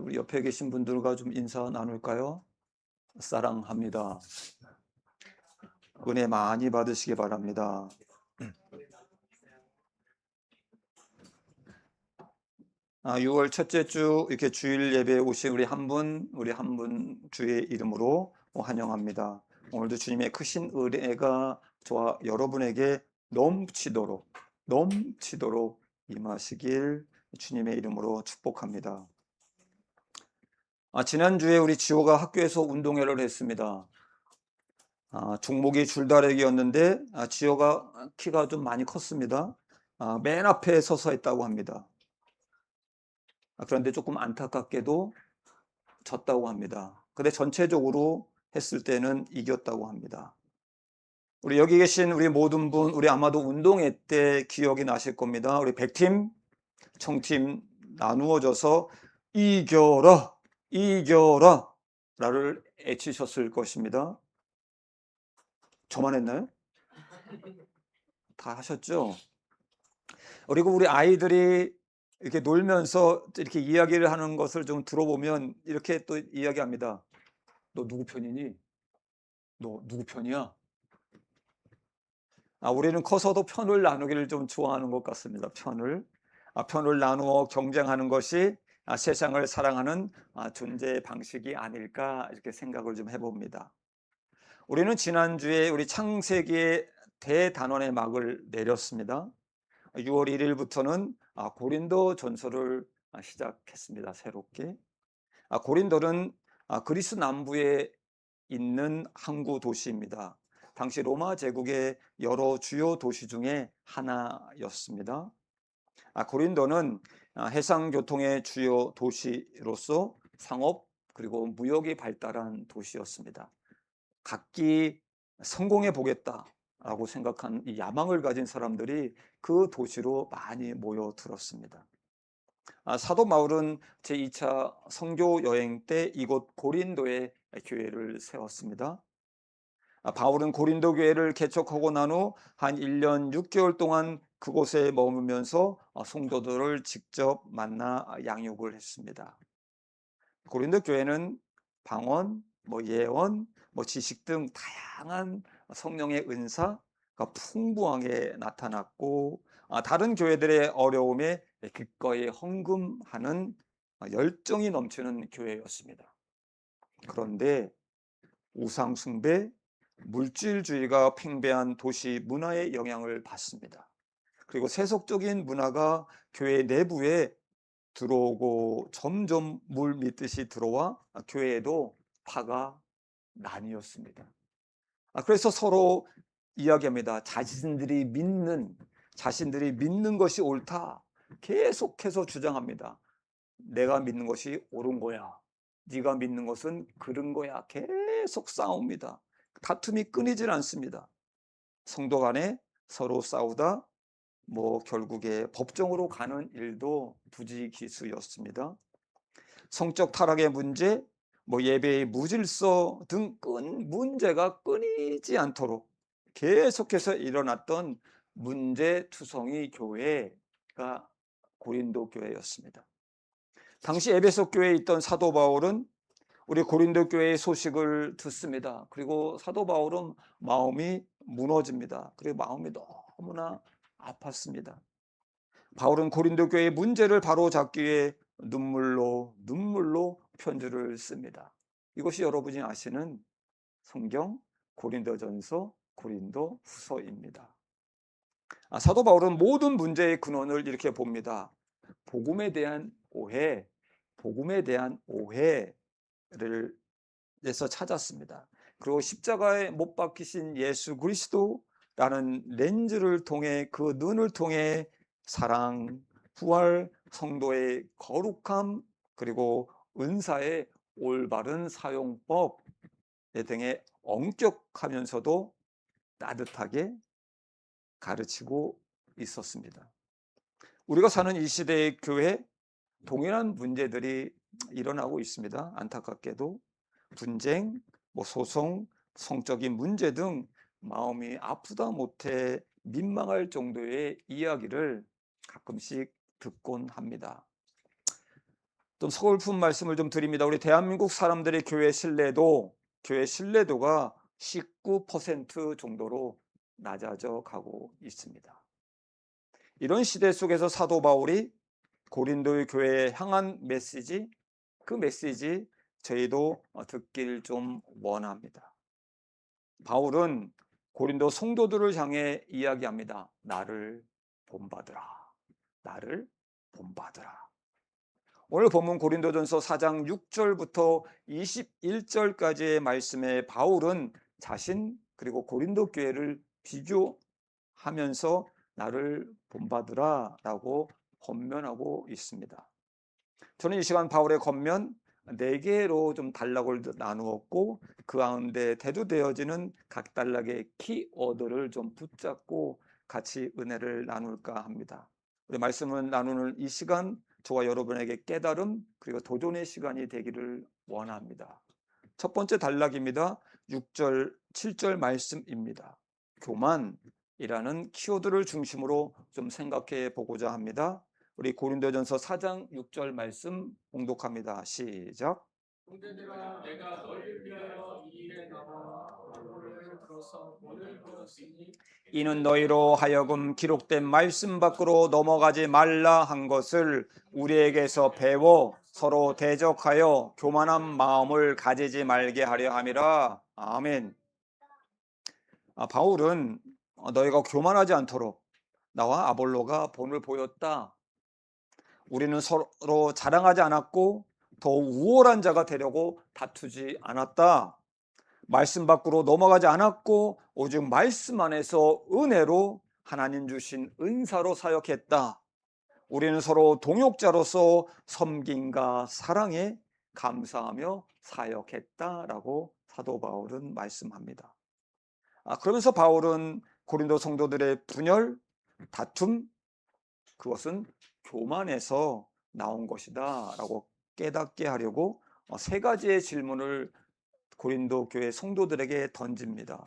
우리 옆에 계신 분들과 좀 인사 나눌까요? 사랑합니다. 은혜 많이 받으시기 바랍니다. 6월 첫째 주 이렇게 주일 예배에 오신 우리 한 분 주의 이름으로 환영합니다. 오늘도 주님의 크신 은혜가 저와 여러분에게 넘치도록 임하시길 주님의 이름으로 축복합니다. 지난주에 우리 지호가 학교에서 운동회를 했습니다. 종목이 줄다리기였는데 지호가 키가 좀 많이 컸습니다. 맨 앞에 서서 했다고 합니다. 그런데 조금 안타깝게도 졌다고 합니다. 근데 전체적으로 했을 때는 이겼다고 합니다. 우리 여기 계신 우리 모든 분, 우리 아마도 운동회 때 기억이 나실 겁니다. 우리 100팀, 1000팀 나누어져서 이겨라, 이겨라 라를 외치셨을 것입니다. 저만 했나요? 다 하셨죠? 그리고 우리 아이들이 이렇게 놀면서 이렇게 이야기를 하는 것을 좀 들어보면 이렇게 또 이야기합니다. 너 누구 편이니? 너 누구 편이야? 우리는 커서도 편을 나누기를 좀 좋아하는 것 같습니다. 편을 나누어 경쟁하는 것이 세상을 사랑하는 존재 방식이 아닐까 이렇게 생각을 좀 해봅니다. 우리는 지난주에 우리 창세기의 대단원의 막을 내렸습니다. 6월 1일부터는 고린도 전서를 시작했습니다. 새롭게. 고린도는 그리스 남부에 있는 항구 도시입니다. 당시 로마 제국의 여러 주요 도시 중에 하나였습니다. 고린도는 해상교통의 주요 도시로서 상업 그리고 무역이 발달한 도시였습니다. 각기 성공해 보겠다라고 생각한 이 야망을 가진 사람들이 그 도시로 많이 모여들었습니다. 사도 바울은 제2차 선교 여행 때 이곳 고린도에 교회를 세웠습니다. 바울은 고린도 교회를 개척하고 난 후 한 1년 6개월 동안 그곳에 머물면서 성도들을 직접 만나 양육을 했습니다. 고린도 교회는 방언, 예언, 지식 등 다양한 성령의 은사가 풍부하게 나타났고 다른 교회들의 어려움에 기꺼이 헌금하는 열정이 넘치는 교회였습니다. 그런데 우상 숭배, 물질주의가 팽배한 도시 문화의 영향을 받습니다. 그리고 세속적인 문화가 교회 내부에 들어오고 점점 물 믿듯이 들어와 교회에도 파가 나뉘었습니다. 그래서 서로 이야기합니다. 자신들이 믿는 것이 옳다. 계속해서 주장합니다. 내가 믿는 것이 옳은 거야. 네가 믿는 것은 그른 거야. 계속 싸웁니다. 다툼이 끊이질 않습니다. 성도 간에 서로 싸우다 결국에 법정으로 가는 일도 부지기수였습니다. 성적 타락의 문제, 예배의 무질서 등 문제가 끊이지 않도록 계속해서 일어났던 문제투성이 교회가 고린도 교회였습니다. 당시 에베소 교회에 있던 사도 바울은 우리 고린도 교회의 소식을 듣습니다. 그리고 사도 바울은 마음이 무너집니다. 그리고 마음이 너무나 아팠습니다. 바울은 고린도 교회의 문제를 바로잡기 위해 눈물로 편지를 씁니다. 이것이 여러분이 아시는 성경 고린도전서, 고린도후서입니다. 사도 바울은 모든 문제의 근원을 이렇게 봅니다. 복음에 대한 오해를 에서 찾았습니다. 그리고 십자가에 못 박히신 예수 그리스도라는 렌즈를 통해 그 눈을 통해 사랑, 부활, 성도의 거룩함 그리고 은사의 올바른 사용법 등에 엄격하면서도 따뜻하게 가르치고 있었습니다. 우리가 사는 이 시대의 교회 동일한 문제들이 일어나고 있습니다. 안타깝게도 분쟁, 소송, 성적인 문제 등 마음이 아프다 못해 민망할 정도의 이야기를 가끔씩 듣곤 합니다. 좀 서글픈 말씀을 좀 드립니다. 우리 대한민국 사람들의 교회 신뢰도가 19% 정도로 낮아져 가고 있습니다. 이런 시대 속에서 사도 바울이 고린도의 교회에 향한 메시지, 그 메시지 저희도 듣길 좀 원합니다. 바울은 고린도 성도들을 향해 이야기합니다. 나를 본받으라. 나를 본받으라. 오늘 본문 고린도전서 4장 6절부터 21절까지의 말씀에 바울은 자신 그리고 고린도 교회를 비교하면서 나를 본받으라 라고 권면하고 있습니다. 저는 이 시간 바울의 권면 4개로 좀 단락을 나누었고 그 가운데 대두되어지는 각 단락의 키워드를 좀 붙잡고 같이 은혜를 나눌까 합니다. 우리 말씀을 나누는 이 시간 저와 여러분에게 깨달음 그리고 도전의 시간이 되기를 원합니다. 첫 번째 단락입니다. 6절, 7절 말씀입니다. 교만이라는 키워드를 중심으로 좀 생각해 보고자 합니다. 우리 고린도전서 4장 6절 말씀 봉독합니다. 시작. 형제들아 내가 너희를 위하여 이 일에 나와 바울을 들어서 오늘 보았으니 이는 너희로 하여금 기록된 말씀 밖으로 넘어가지 말라 한 것을 우리에게서 배워 서로 대적하여 교만한 마음을 가지지 말게 하려 함이라. 아멘. 바울은 너희가 교만하지 않도록 나와 아볼로가 본을 보였다. 우리는 서로 자랑하지 않았고 더 우월한 자가 되려고 다투지 않았다. 말씀 밖으로 넘어가지 않았고 오직 말씀 안에서 은혜로 하나님 주신 은사로 사역했다. 우리는 서로 동역자로서 섬김과 사랑에 감사하며 사역했다라고 사도 바울은 말씀합니다. 그러면서 바울은 고린도 성도들의 분열, 다툼, 그것은 교만에서 나온 것이다 라고 깨닫게 하려고 3가지의 질문을 고린도 교회 성도들에게 던집니다.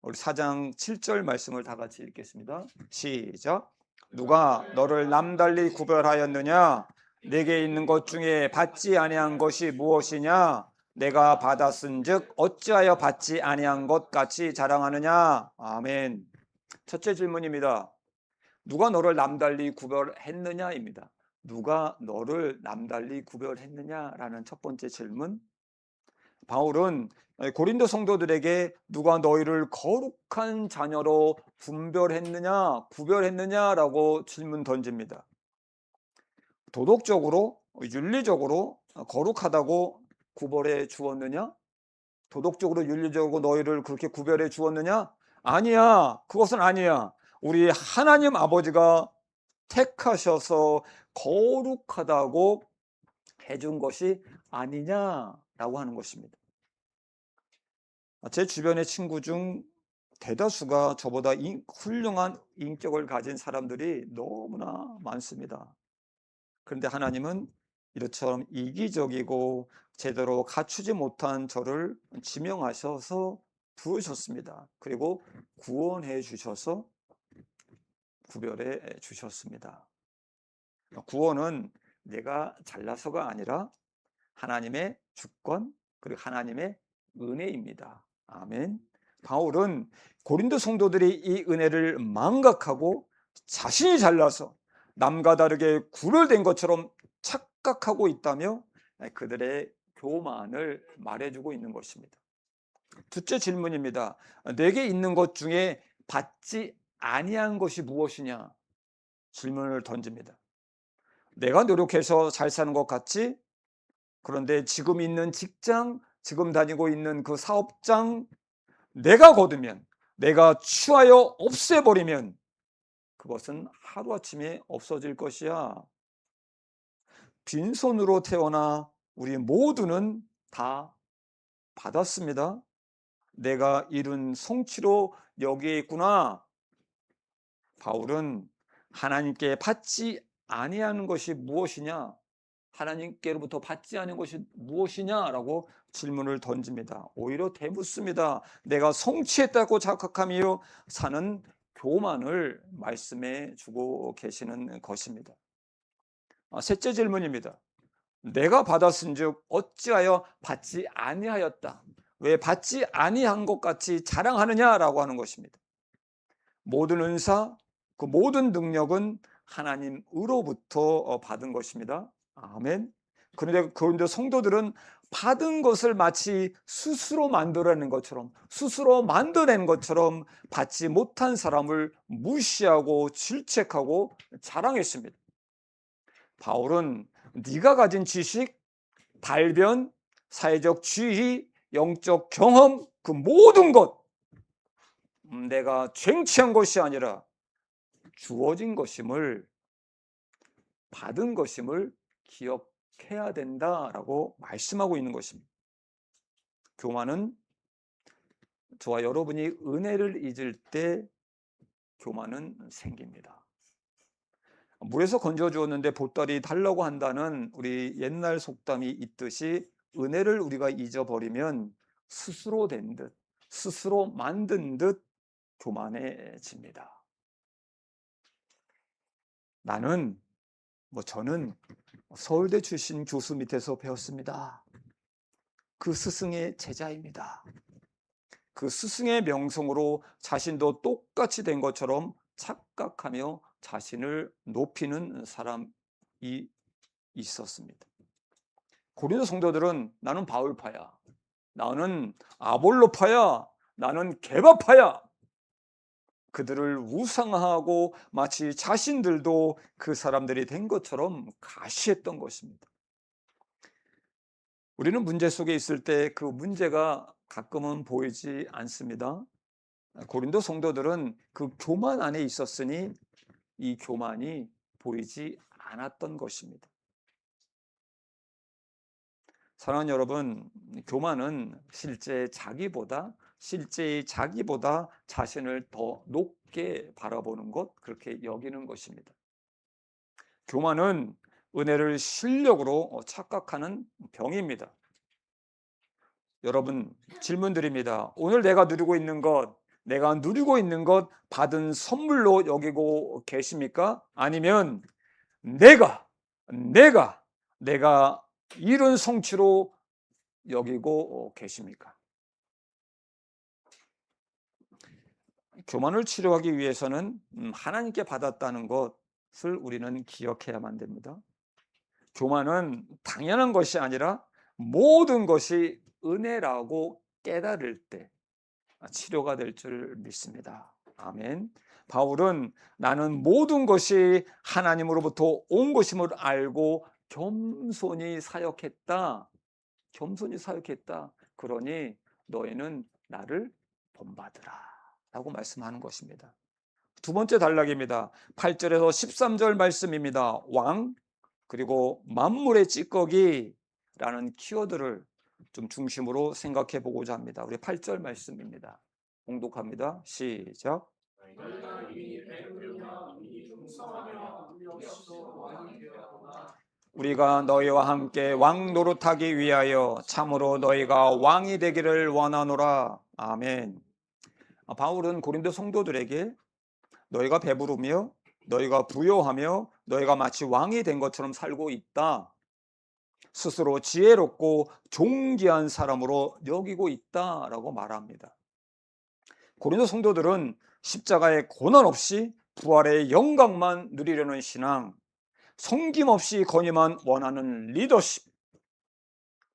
우리 4장 7절 말씀을 다 같이 읽겠습니다. 시작. 누가 너를 남달리 구별하였느냐? 내게 있는 것 중에 받지 아니한 것이 무엇이냐? 내가 받았은즉 어찌하여 받지 아니한 것 같이 자랑하느냐? 아멘. 첫째 질문입니다. 누가 너를 남달리 구별했느냐입니다. 누가 너를 남달리 구별했느냐라는 첫 번째 질문. 바울은 고린도 성도들에게 누가 너희를 거룩한 자녀로 구별했느냐라고 질문 던집니다. 도덕적으로, 윤리적으로 거룩하다고 구별해 주었느냐? 도덕적으로, 윤리적으로 너희를 그렇게 구별해 주었느냐? 아니야. 그것은 아니야. 우리 하나님 아버지가 택하셔서 거룩하다고 해준 것이 아니냐라고 하는 것입니다. 제 주변의 친구 중 대다수가 저보다 훌륭한 인격을 가진 사람들이 너무나 많습니다. 그런데 하나님은 이처럼 이기적이고 제대로 갖추지 못한 저를 지명하셔서 부르셨습니다. 그리고 구원해 주셔서 구별해 주셨습니다. 구원은 내가 잘나서가 아니라 하나님의 주권 그리고 하나님의 은혜입니다. 아멘. 바울은 고린도 성도들이 이 은혜를 망각하고 자신이 잘나서 남과 다르게 구별된 것처럼 착각하고 있다며 그들의 교만을 말해주고 있는 것입니다. 둘째 질문입니다. 내게 있는 것 중에 받지 아니한 것이 무엇이냐? 질문을 던집니다. 내가 노력해서 잘 사는 것 같지? 그런데 지금 있는 직장, 지금 다니고 있는 그 사업장, 내가 거두면, 내가 취하여 없애버리면 그것은 하루아침에 없어질 것이야. 빈손으로 태어나 우리 모두는 다 받았습니다. 내가 이룬 성취로 여기에 있구나. 바울은 하나님께 받지 아니하는 것이 무엇이냐? 하나님께로부터 받지 않은 것이 무엇이냐라고 질문을 던집니다. 오히려 대묻습니다. 내가 성취했다고 착각하며 사는 교만을 말씀해 주고 계시는 것입니다. 셋째 질문입니다. 내가 받았은즉 어찌하여 받지 아니하였다. 왜 받지 아니한 것 같이 자랑하느냐라고 하는 것입니다. 모든 은사, 그 모든 능력은 하나님으로부터 받은 것입니다. 아멘. 그런데 성도들은 받은 것을 마치 스스로 만들어낸 것처럼, 스스로 만들어낸 것처럼 받지 못한 사람을 무시하고 질책하고 자랑했습니다. 바울은 네가 가진 지식, 발변, 사회적 지위, 영적 경험, 그 모든 것, 내가 쟁취한 것이 아니라 주어진 것임을, 받은 것임을 기억해야 된다라고 말씀하고 있는 것입니다. 교만은, 저와 여러분이 은혜를 잊을 때 교만은 생깁니다. 물에서 건져 주었는데 보따리 달라고 한다는 우리 옛날 속담이 있듯이, 은혜를 우리가 잊어버리면 스스로 된 듯, 스스로 만든 듯 교만해집니다. 저는 서울대 출신 교수 밑에서 배웠습니다. 그 스승의 제자입니다. 그 스승의 명성으로 자신도 똑같이 된 것처럼 착각하며 자신을 높이는 사람이 있었습니다. 고린도 성도들은 나는 바울파야, 나는 아볼로파야, 나는 게바파야, 그들을 우상화하고 마치 자신들도 그 사람들이 된 것처럼 가시했던 것입니다. 우리는 문제 속에 있을 때 그 문제가 가끔은 보이지 않습니다. 고린도 성도들은 그 교만 안에 있었으니 이 교만이 보이지 않았던 것입니다. 사랑하는 여러분, 교만은 실제의 자기보다 자신을 더 높게 바라보는 것, 그렇게 여기는 것입니다. 교만은 은혜를 실력으로 착각하는 병입니다. 여러분, 질문드립니다. 오늘 내가 누리고 있는 것 받은 선물로 여기고 계십니까? 아니면 내가 이룬 성취로 여기고 계십니까? 교만을 치료하기 위해서는 하나님께 받았다는 것을 우리는 기억해야만 됩니다. 교만은 당연한 것이 아니라 모든 것이 은혜라고 깨달을 때 치료가 될 줄 믿습니다. 아멘. 바울은 나는 모든 것이 하나님으로부터 온 것임을 알고 겸손히 사역했다. 그러니 너희는 나를 본받으라 라고 말씀하는 것입니다. 두 번째 단락입니다. 8절에서 13절 말씀입니다. 왕, 그리고 만물의 찌꺼기라는 키워드를 좀 중심으로 생각해 보고자 합니다. 우리 8절 말씀입니다. 봉독합니다. 시작. 우리가 너희와 함께 왕 노릇하기 위하여 참으로 너희가 왕이 되기를 원하노라. 아멘. 바울은 고린도 성도들에게 너희가 배부르며 너희가 부요하며 너희가 마치 왕이 된 것처럼 살고 있다, 스스로 지혜롭고 존귀한 사람으로 여기고 있다라고 말합니다. 고린도 성도들은 십자가의 고난 없이 부활의 영광만 누리려는 신앙, 섬김 없이 건의만 원하는 리더십,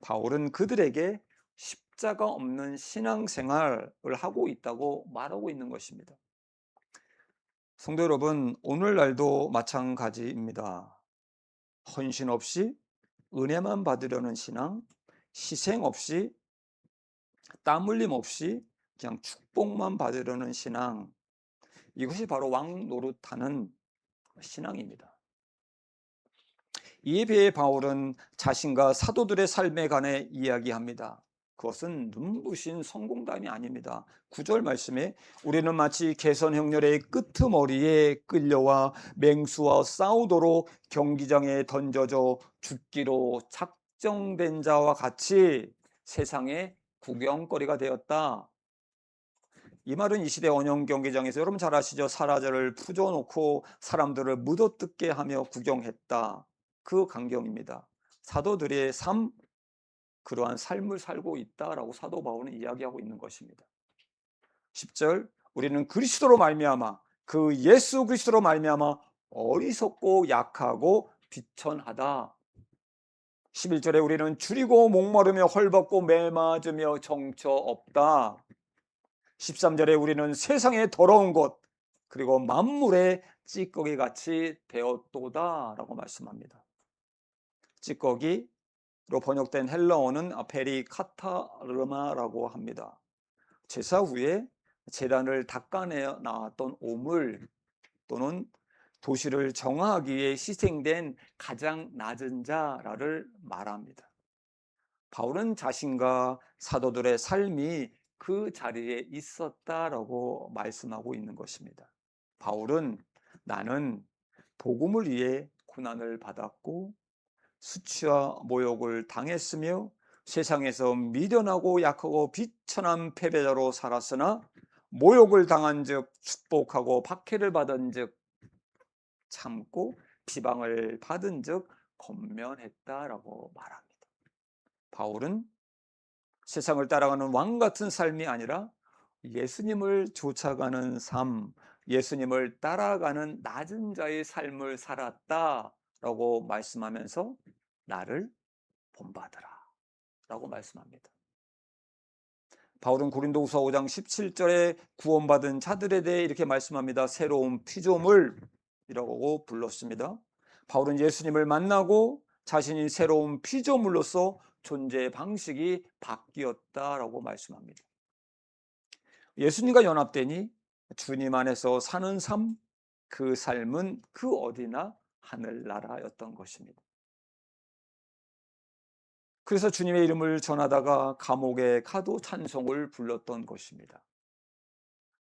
바울은 그들에게 십자가 없는 신앙생활을 하고 있다고 말하고 있는 것입니다. 성도 여러분, 오늘날도 마찬가지입니다. 헌신 없이 은혜만 받으려는 신앙, 희생 없이 땀 흘림 없이 그냥 축복만 받으려는 신앙, 이것이 바로 왕 노릇하는 신앙입니다. 이에 비해 바울은 자신과 사도들의 삶에 관해 이야기합니다. 그것은 눈부신 성공담이 아닙니다. 9절 말씀에 우리는 마치 개선형렬의 끄트머리에 끌려와 맹수와 싸우도록 경기장에 던져져 죽기로 작정된 자와 같이 세상의 구경거리가 되었다. 이 말은 이 시대 원형 경기장에서 여러분 잘 아시죠? 사라져를 풀어놓고 사람들을 묻어뜯게 하며 구경했다, 그 광경입니다. 사도들의 삶, 그러한 삶을 살고 있다라고 사도 바울은 이야기하고 있는 것입니다. 10절, 우리는 그리스도로 말미암아, 그 예수 그리스도로 말미암아 어리석고 약하고 비천하다. 11절에 우리는 줄이고 목마르며 헐벗고 매맞으며 정처 없다. 13절에 우리는 세상의 더러운 것, 그리고 만물의 찌꺼기 같이 되었도다 라고 말씀합니다. 찌꺼기로 번역된 헬라어는 페리카타르마라고 합니다. 제사 후에 제단을 닦아내 나왔던 오물 또는 도시를 정화하기 위해 희생된 가장 낮은 자를 말합니다. 바울은 자신과 사도들의 삶이 그 자리에 있었다라고 말씀하고 있는 것입니다. 바울은 나는 복음을 위해 고난을 받았고 수치와 모욕을 당했으며 세상에서 미련하고 약하고 비천한 패배자로 살았으나 모욕을 당한 즉 축복하고 박해를 받은 즉 참고 비방을 받은 즉 권면했다라고 말합니다. 바울은 세상을 따라가는 왕 같은 삶이 아니라 예수님을 쫓아가는 삶, 예수님을 따라가는 낮은 자의 삶을 살았다라고 말씀하면서 나를 본받으라 라고 말씀합니다. 바울은 고린도후서 5장 17절에 구원받은 자들에 대해 이렇게 말씀합니다. 새로운 피조물이라고 불렀습니다. 바울은 예수님을 만나고 자신이 새로운 피조물로서 존재 방식이 바뀌었다라고 말씀합니다. 예수님과 연합되니 주님 안에서 사는 삶, 그 삶은 그 어디나 하늘나라였던 것입니다. 그래서 주님의 이름을 전하다가 감옥에 가도 찬송을 불렀던 것입니다.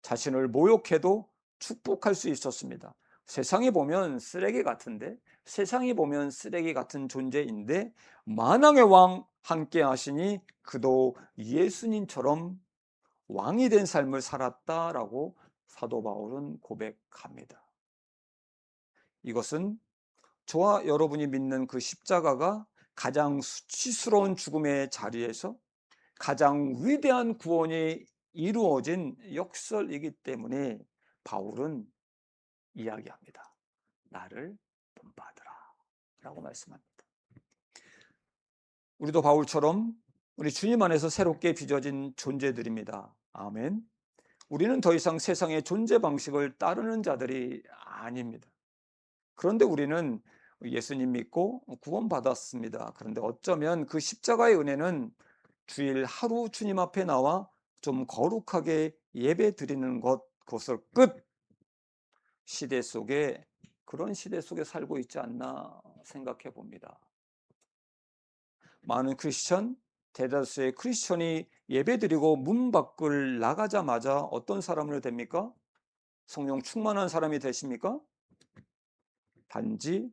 자신을 모욕해도 축복할 수 있었습니다. 세상이 보면 쓰레기 같은데, 세상이 보면 쓰레기 같은 존재인데 만왕의 왕 함께 하시니 그도 예수님처럼 왕이 된 삶을 살았다라고 사도 바울은 고백합니다. 이것은 저와 여러분이 믿는 그 십자가가 가장 수치스러운 죽음의 자리에서 가장 위대한 구원이 이루어진 역설이기 때문에 바울은 이야기합니다. 나를 본받으라 라고 말씀합니다. 우리도 바울처럼 우리 주님 안에서 새롭게 빚어진 존재들입니다. 아멘. 우리는 더 이상 세상의 존재 방식을 따르는 자들이 아닙니다. 그런데 우리는 예수님 믿고 구원받았습니다. 그런데 어쩌면 그 십자가의 은혜는 주일 하루 주님 앞에 나와 좀 거룩하게 예배 드리는 그것을 끝 시대 속에 그런 시대 속에 살고 있지 않나 생각해 봅니다. 많은 크리스천, 대다수의 크리스천이 예배 드리고 문 밖을 나가자마자 어떤 사람으로 됩니까? 성령 충만한 사람이 되십니까? 단지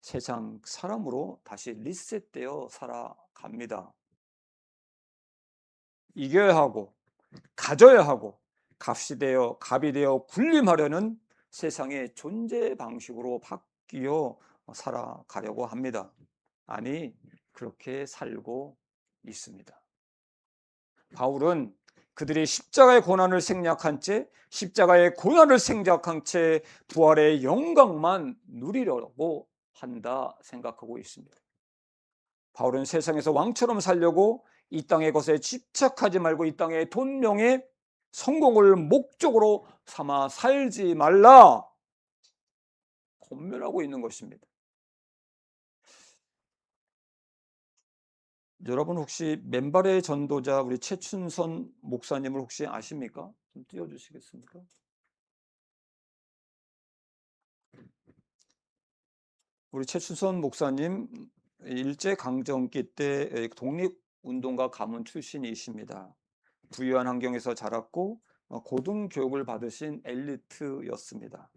세상 사람으로 다시 리셋되어 살아갑니다. 이겨야 하고 가져야 하고 값이 되어 군림하려는 세상의 존재 방식으로 바뀌어 살아가려고 합니다. 아니, 그렇게 살고 있습니다. 바울은 그들이 십자가의 고난을 생략한 채 십자가의 고난을 생략한 채 부활의 영광만 누리려고 한다 생각하고 있습니다. 바울은 세상에서 왕처럼 살려고 이 땅의 것에 집착하지 말고 이 땅의 돈, 명예, 성공을 목적으로 삼아 살지 말라 권면하고 있는 것입니다. 여러분 혹시 맨발의 전도자 우리 최춘선 목사님을 혹시 아십니까? 좀 띄워주시겠습니까? 우리 최춘선 목사님 일제강점기 때 독립운동가 가문 출신이십니다. 부유한 환경에서 자랐고 고등교육을 받으신 엘리트였습니다.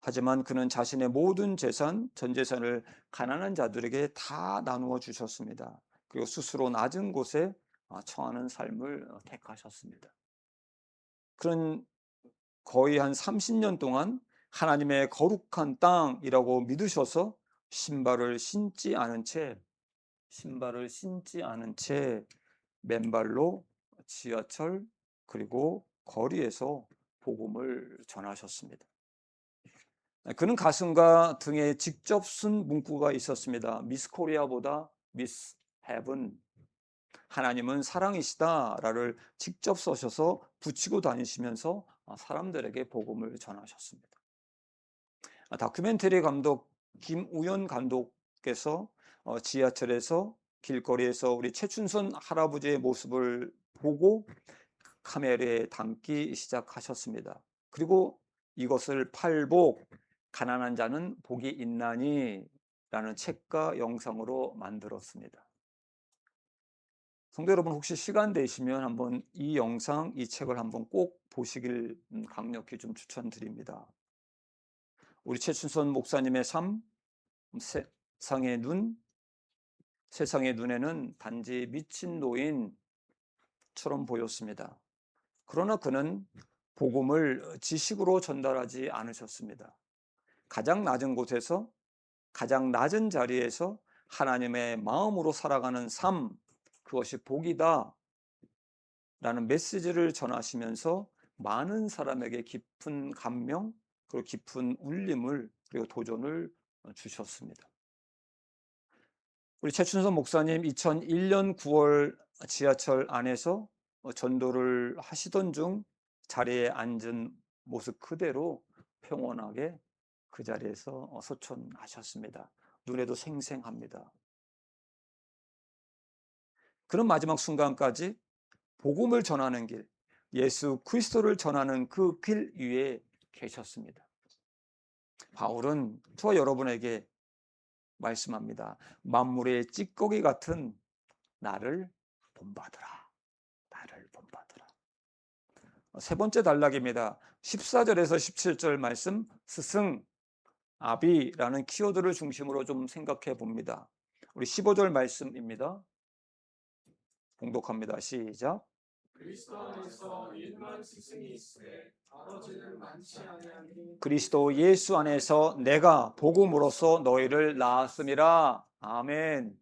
하지만 그는 자신의 모든 재산, 전 재산을 가난한 자들에게 다 나누어 주셨습니다. 그리고 스스로 낮은 곳에 처하는 삶을 택하셨습니다. 그는 거의 한 30년 동안 하나님의 거룩한 땅이라고 믿으셔서 신발을 신지 않은 채 맨발로 지하철 그리고 거리에서 복음을 전하셨습니다. 그는 가슴과 등에 직접 쓴 문구가 있었습니다. 미스 코리아보다 미스 헤븐, 하나님은 사랑이시다라를 직접 써셔서 붙이고 다니시면서 사람들에게 복음을 전하셨습니다. 다큐멘터리 감독 김우연 감독께서 지하철에서 길거리에서 우리 최춘선 할아버지의 모습을 보고 카메라에 담기 시작하셨습니다. 그리고 이것을 팔복 가난한 자는 복이 있나니 라는 책과 영상으로 만들었습니다. 성도 여러분, 혹시 시간 되시면 한번 이 영상, 이 책을 한번 꼭 보시길 강력히 좀 추천드립니다. 우리 최춘선 목사님의 삶, 세상의 눈에는 단지 미친 노인처럼 보였습니다. 그러나 그는 복음을 지식으로 전달하지 않으셨습니다. 가장 낮은 곳에서, 가장 낮은 자리에서 하나님의 마음으로 살아가는 삶, 그것이 복이다 라는 메시지를 전하시면서 많은 사람에게 깊은 감명, 그리고 깊은 울림을, 그리고 도전을 주셨습니다. 우리 최춘선 목사님 2001년 9월 지하철 안에서 전도를 하시던 중 자리에 앉은 모습 그대로 평온하게 그 자리에서 소천하셨습니다. 눈에도 생생합니다. 그런 마지막 순간까지 복음을 전하는 길, 예수 그리스도를 전하는 그 길 위에 계셨습니다. 바울은 저와 여러분에게 말씀합니다. 만물의 찌꺼기 같은 나를 본받으라. 나를 본받으라. 세 번째 단락입니다. 14절에서 17절 말씀, 스승, 아비라는 키워드를 중심으로 좀 생각해 봅니다. 우리 15절 말씀입니다. 봉독합니다. 시작. 그리스도 안에서 일만 스승이 있으되 아버지는 많지 아니하니 그리스도 예수 안에서 내가 복음으로써 너희를 낳았음이라. 아멘.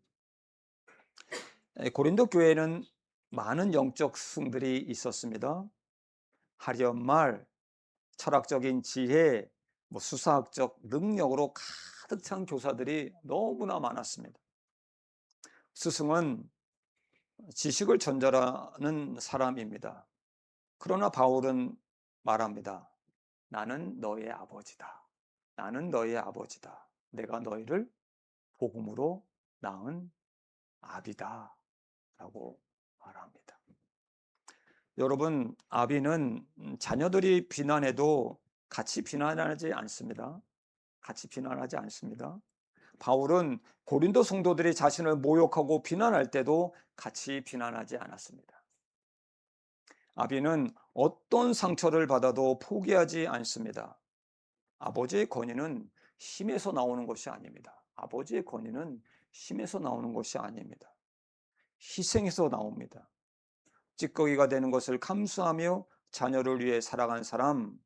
고린도 교회에는 많은 영적 스승들이 있었습니다. 화려한 말, 철학적인 지혜, 수사학적 능력으로 가득 찬 교사들이 너무나 많았습니다. 스승은 지식을 전달하는 사람입니다. 그러나 바울은 말합니다. 나는 너의 아버지다. 나는 너의 아버지다. 내가 너희를 복음으로 낳은 아비다. 라고 말합니다. 여러분, 아비는 자녀들이 비난해도 같이 비난하지 않습니다. 같이 비난하지 않습니다. 바울은 고린도 성도들이 자신을 모욕하고 비난할 때도 같이 비난하지 않았습니다. 아비는 어떤 상처를 받아도 포기하지 않습니다. 아버지의 권위는 힘에서 나오는 것이 아닙니다. 아버지의 권위는 힘에서 나오는 것이 아닙니다. 희생에서 나옵니다. 찌꺼기가 되는 것을 감수하며 자녀를 위해 살아간 사람,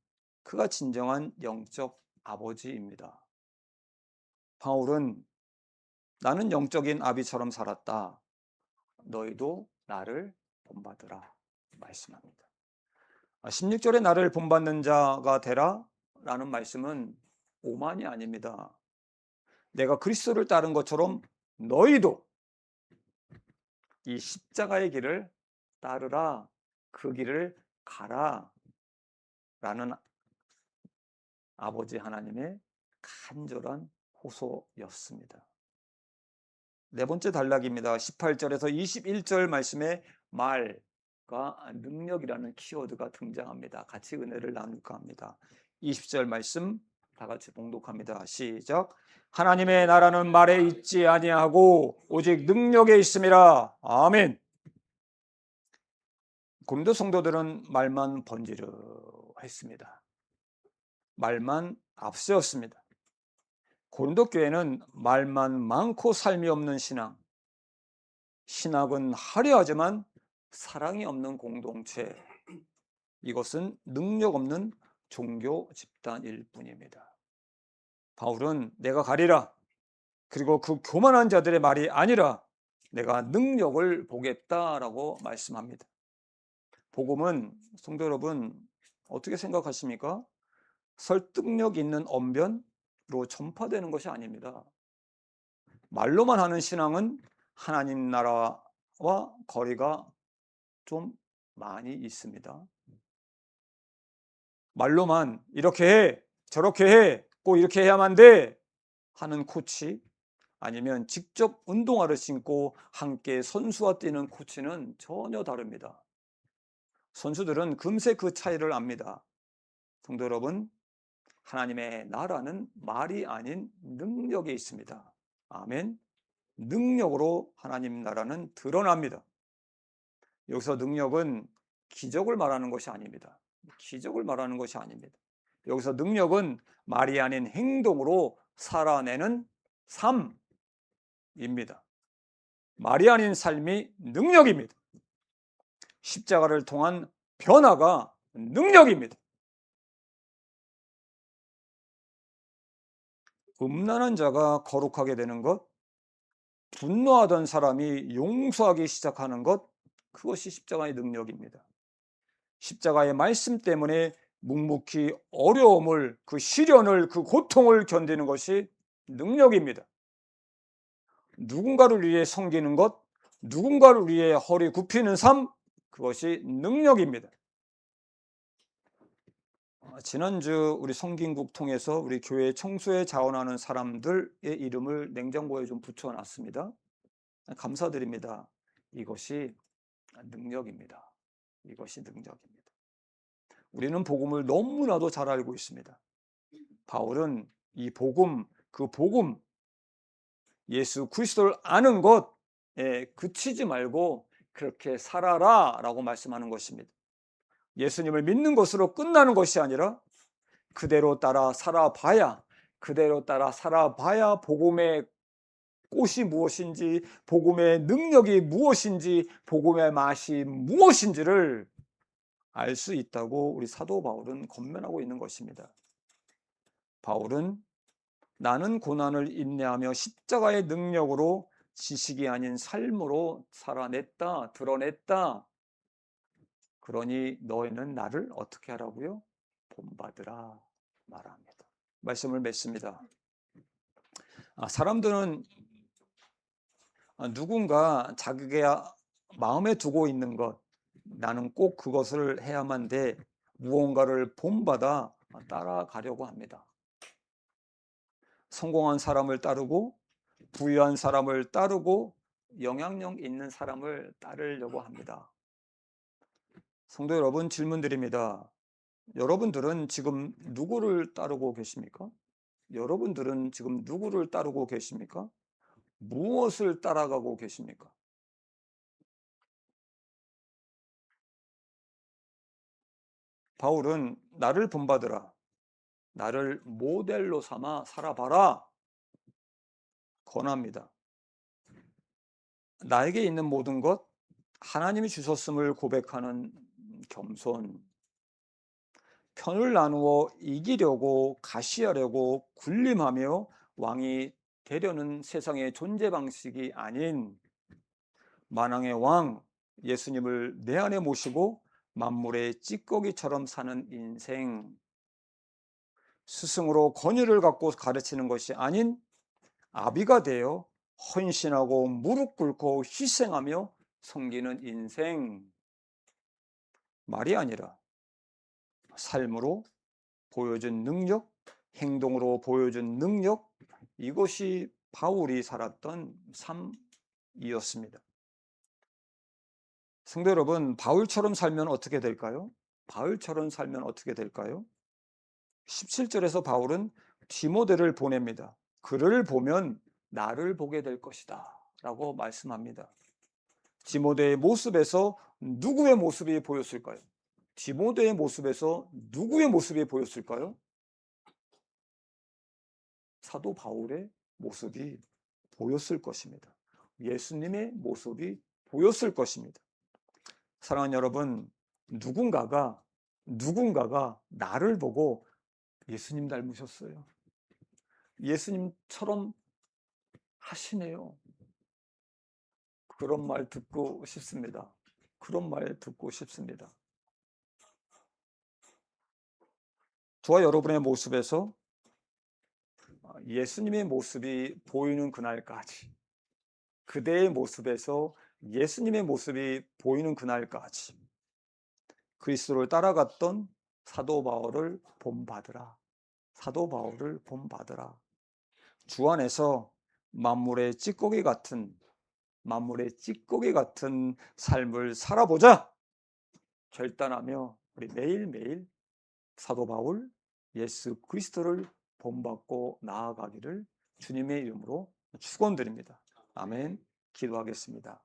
그가 진정한 영적 아버지입니다. 바울은 나는 영적인 아비처럼 살았다. 너희도 나를 본받으라 말씀합니다. 16절에 나를 본받는 자가 되라 라는 말씀은 오만이 아닙니다. 내가 그리스도를 따른 것처럼 너희도 이 십자가의 길을 따르라, 그 길을 가라 라는 아버지 하나님의 간절한 호소였습니다. 네 번째 단락입니다. 18절에서 21절 말씀에 말과 능력이라는 키워드가 등장합니다. 같이 은혜를 나눌까 합니다. 20절 말씀 다 같이 봉독합니다. 시작. 하나님의 나라는 말에 있지 아니하고 오직 능력에 있음이라. 아멘. 고린도 성도들은 말만 번지르했습니다. 말만 앞세웠습니다. 고린도 교회는 말만 많고 삶이 없는 신앙, 신학은 화려하지만 사랑이 없는 공동체, 이것은 능력 없는 종교 집단일 뿐입니다. 바울은 내가 가리라, 그리고 그 교만한 자들의 말이 아니라 내가 능력을 보겠다라고 말씀합니다. 복음은 성도 여러분 어떻게 생각하십니까? 설득력 있는 언변으로 전파되는 것이 아닙니다. 말로만 하는 신앙은 하나님 나라와 거리가 좀 많이 있습니다. 말로만 이렇게 해, 저렇게 해, 꼭 이렇게 해야만 돼 하는 코치, 아니면 직접 운동화를 신고 함께 선수와 뛰는 코치는 전혀 다릅니다. 선수들은 금세 그 차이를 압니다. 성도 여러분, 하나님의 나라는 말이 아닌 능력에 있습니다. 아멘. 능력으로 하나님 나라는 드러납니다. 여기서 능력은 기적을 말하는 것이 아닙니다. 기적을 말하는 것이 아닙니다. 여기서 능력은 말이 아닌 행동으로 살아내는 삶입니다. 말이 아닌 삶이 능력입니다. 십자가를 통한 변화가 능력입니다. 음란한 자가 거룩하게 되는 것, 분노하던 사람이 용서하기 시작하는 것, 그것이 십자가의 능력입니다. 십자가의 말씀 때문에 묵묵히 어려움을, 그 시련을, 그 고통을 견디는 것이 능력입니다. 누군가를 위해 섬기는 것, 누군가를 위해 허리 굽히는 삶, 그것이 능력입니다. 지난주 우리 성김국 통해서 우리 교회 청소에 자원하는 사람들의 이름을 냉장고에 좀 붙여놨습니다. 감사드립니다. 이것이 능력입니다. 이것이 능력입니다. 우리는 복음을 너무나도 잘 알고 있습니다. 바울은 이 복음, 그 복음, 예수 그리스도를 아는 것에 그치지 말고 그렇게 살아라 라고 말씀하는 것입니다. 예수님을 믿는 것으로 끝나는 것이 아니라 그대로 따라 살아봐야, 그대로 따라 살아봐야 복음의 꽃이 무엇인지, 복음의 능력이 무엇인지, 복음의 맛이 무엇인지를 알 수 있다고 우리 사도 바울은 권면하고 있는 것입니다. 바울은 나는 고난을 인내하며 십자가의 능력으로 지식이 아닌 삶으로 살아냈다, 드러냈다. 그러니 너희는 나를 어떻게 하라고요? 본받으라 말합니다. 말씀을 맺습니다. 사람들은 누군가 자기의 마음에 두고 있는 것, 나는 꼭 그것을 해야만 돼, 무언가를 본받아 따라가려고 합니다. 성공한 사람을 따르고 부유한 사람을 따르고 영향력 있는 사람을 따르려고 합니다. 성도 여러분, 질문드립니다. 여러분들은 지금 누구를 따르고 계십니까? 여러분들은 지금 누구를 따르고 계십니까? 무엇을 따라가고 계십니까? 바울은 나를 본받으라, 나를 모델로 삼아 살아봐라 권합니다. 나에게 있는 모든 것, 하나님이 주셨음을 고백하는 겸손, 편을 나누어 이기려고 가시하려고 군림하며 왕이 되려는 세상의 존재 방식이 아닌 만왕의 왕 예수님을 내 안에 모시고 만물의 찌꺼기처럼 사는 인생, 스승으로 권위를 갖고 가르치는 것이 아닌 아비가 되어 헌신하고 무릎 꿇고 희생하며 섬기는 인생, 말이 아니라 삶으로 보여준 능력, 행동으로 보여준 능력, 이것이 바울이 살았던 삶이었습니다. 성도 여러분, 바울처럼 살면 어떻게 될까요? 바울처럼 살면 어떻게 될까요? 17절에서 바울은 디모데를 보냅니다. 그를 보면 나를 보게 될 것이다 라고 말씀합니다. 디모데의 모습에서 누구의 모습이 보였을까요? 디모데의 모습에서 누구의 모습이 보였을까요? 사도 바울의 모습이 보였을 것입니다. 예수님의 모습이 보였을 것입니다. 사랑하는 여러분, 누군가가 나를 보고 예수님 닮으셨어요, 예수님처럼 하시네요. 그런 말 듣고 싶습니다. 그런 말 듣고 싶습니다. 저와 여러분의 모습에서 예수님의 모습이 보이는 그날까지, 그대의 모습에서 예수님의 모습이 보이는 그날까지 그리스도를 따라갔던 사도 바울을 본받으라. 사도 바울을 본받으라. 주 안에서 만물의 찌꺼기 같은 삶을 살아보자 결단하며 우리 매일매일 사도 바울 예수 그리스도를 본받고 나아가기를 주님의 이름으로 축원드립니다. 아멘. 기도하겠습니다.